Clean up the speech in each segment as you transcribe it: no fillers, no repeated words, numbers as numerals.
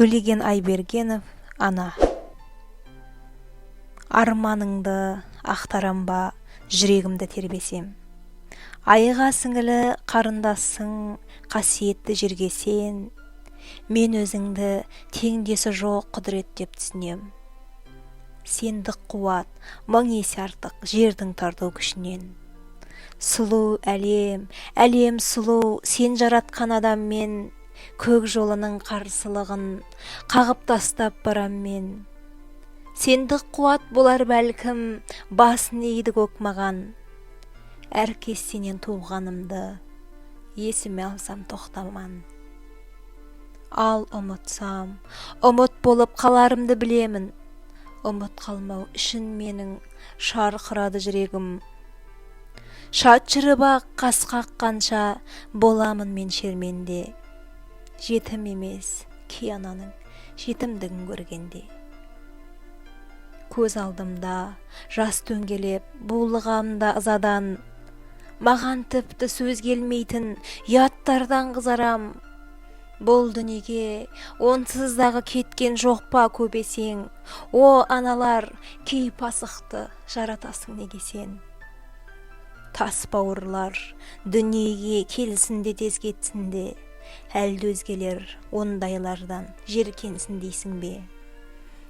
Төлеген Айбергенов, ана. Арманыңды ақтарам ба, жүрегімді тербесем. Айға сіңілі қарындасың, қасиетті жерге сен. Мен өзіңді теңдесі жоқ құдірет деп түсінем. Сендік қуат, мың есе артық жердің тарту күшінен. Сұлу әлем, әлем сұлу, сен жаратқан адаммен. Көк жолының қарсылығын қағып тастап барам мен. Сендік қуат болар бәлкім, басын иді көк маған. Әркез сенен туғанымды есіме алсам тоқтаман. Ал ұмытсам, ұмыт болып қаларымды білемін. Ұмыт қалмау үшін менің шарқырады жүрегім. Шатшырып ақ қас қаққанша боламын мен шерменде. Жетім емес, кей ананың жетімдігін көргенде. Көз алдымда жас дөңгелеп, булығамда ызадан. Маған тіпті сөз келмейтін ұяттардан қызарам. Бұл дүниеге онсыздағы кеткен жоқ па көбесең. О аналар, кей пасықты жаратасың неге сен. Тас бауырлар дүниеге келсін де тез кетсін де. Әлді өзгелер ондайлардан жеркенсін дейсің бе.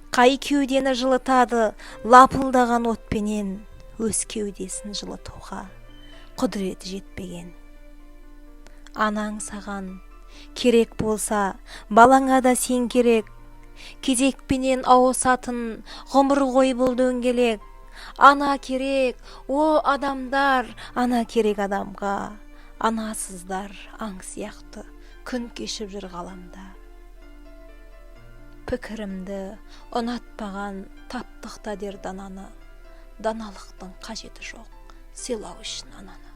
Қай кеудені жылытады лапылдаған отпенен. Өз кеудесін жылытуға құдіреті жетпеген. Анаң саған керек болса, балаңа да сен керек. Кезекпенен ауысатын ғұмыр ғой бұл дөңгелек. Ана керек, о адамдар, ана керек адамға. Анасыздар аң сияқты күн кешіп жүр ғаламда. Пікірімді ұнатпаған таптықта дер дананы. Даналықтың қажеті жоқ, сыйлау үшін ананы.